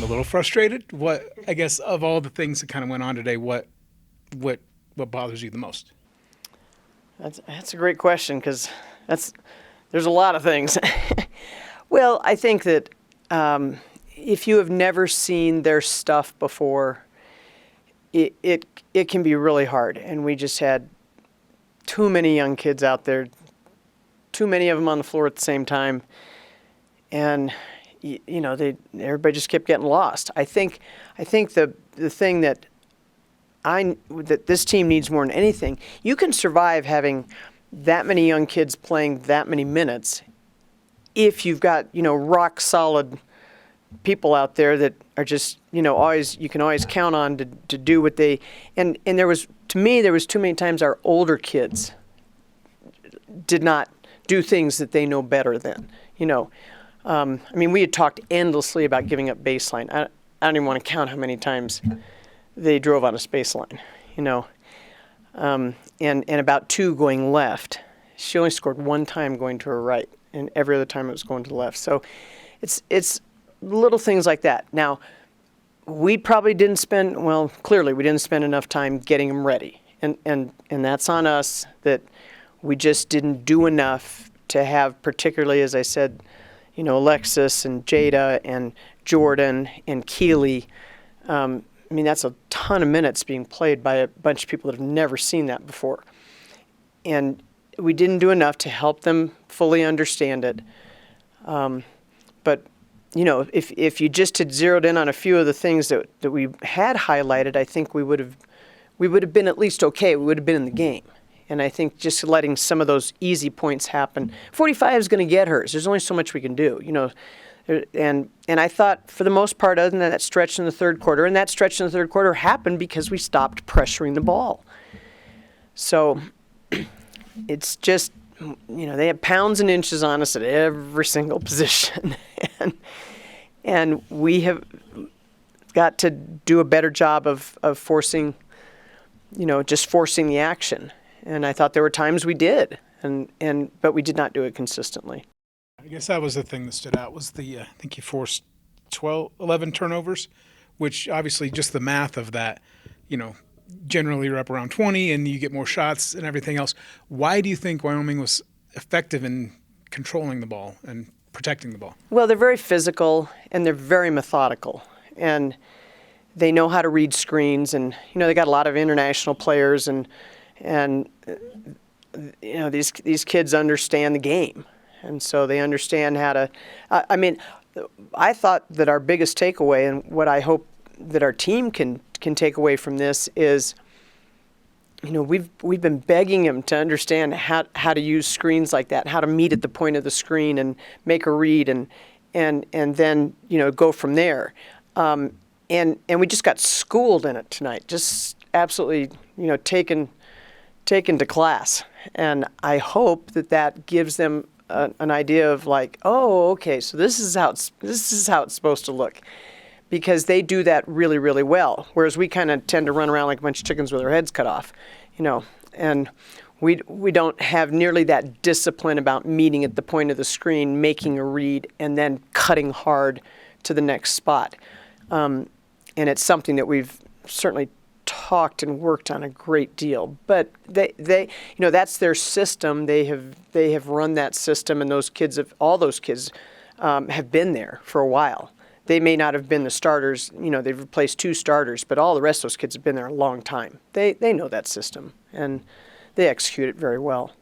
a little frustrated. What, I guess, of all the things that kind of went on today, what bothers you the most? That's a great question, because there's a lot of things. Well, I think that if you have never seen their stuff before, it can be really hard. And we just had too many young kids out there, too many of them on the floor at the same time, and everybody just kept getting lost. I think the thing that this team needs more than anything, you can survive having that many young kids playing that many minutes if you've got rock solid people out there that are just always, you can always count on to do what they, and there was too many times our older kids did not do things that they know better than. We had talked endlessly about giving up baseline. I don't even want to count how many times they drove on a baseline, and about 2 going left. She only scored 1 time going to her right, and every other time it was going to the left. So it's little things like that. Now, we probably didn't clearly we didn't spend enough time getting them ready, and that's on us, that we just didn't do enough to have, particularly, as I said, Alexis and Jada and Jordan and Keely. That's a ton of minutes being played by a bunch of people that have never seen that before. And we didn't do enough to help them fully understand it. But, if you just had zeroed in on a few of the things that we had highlighted, I think we would have been at least okay. We would have been in the game. And I think just letting some of those easy points happen. 45 is going to get hers. There's only so much we can do, And I thought, for the most part, other than that stretch in the third quarter, and that stretch in the third quarter happened because we stopped pressuring the ball. So it's just, they have pounds and inches on us at every single position. and we have got to do a better job of forcing, just forcing the action. And I thought there were times we did, but we did not do it consistently. I guess that was the thing that stood out, was I think you forced 11 turnovers, which obviously just the math of that, generally you're up around 20 and you get more shots and everything else. Why do you think Wyoming was effective in controlling the ball and protecting the ball? Well, they're very physical and they're very methodical, and they know how to read screens, and, they got a lot of international players, and these kids understand the game. And so they understand how to, I thought that our biggest takeaway, and what I hope that our team can take away from this, is, we've been begging them to understand how to use screens like that, how to meet at the point of the screen and make a read, and then, go from there. And we just got schooled in it tonight, just absolutely, taken to class. And I hope that gives them an idea of, like, oh, okay, so this is how it's supposed to look, because they do that really, really well. Whereas we kind of tend to run around like a bunch of chickens with our heads cut off, and we don't have nearly that discipline about meeting at the point of the screen, making a read, and then cutting hard to the next spot. And it's something that we've certainly talked and worked on a great deal, but they that's their system. They have run that system, and all those kids have been there for a while. They may not have been the starters, they've replaced 2 starters, but all the rest of those kids have been there a long time. They know that system, and they execute it very well.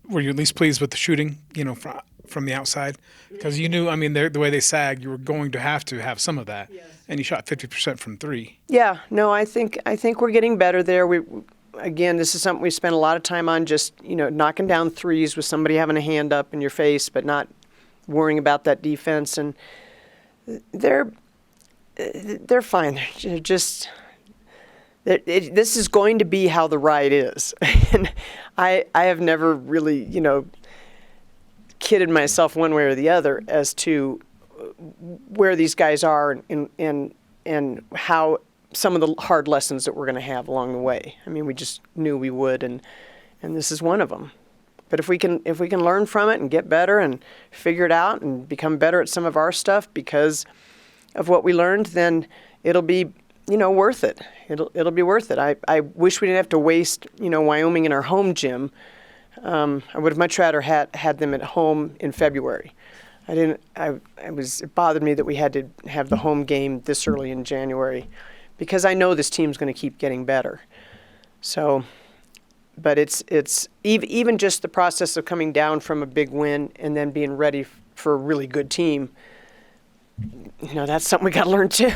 Were you at least pleased with the shooting, from the outside? Because you knew, the way they sagged, you were going to have some of that. Yes. And you shot 50% from 3. Yeah, no, I think we're getting better there. Again, this is something we spent a lot of time on, just, knocking down threes with somebody having a hand up in your face, but not worrying about that defense. And they're fine. They're just, this is going to be how the ride is. And I have never really, kidded myself one way or the other as to where these guys are and how some of the hard lessons that we're going to have along the way. We just knew we would, and this is one of them. But if we can learn from it and get better and figure it out and become better at some of our stuff, because of what we learned, then it'll be, worth it. It'll be worth it. I wish we didn't have to waste, Wyoming in our home gym. I would have much rather had them at home in February. It bothered me that we had to have the home game this early in January, because I know this team's going to keep getting better. So, but it's even just the process of coming down from a big win and then being ready for a really good team. That's something we got to learn too.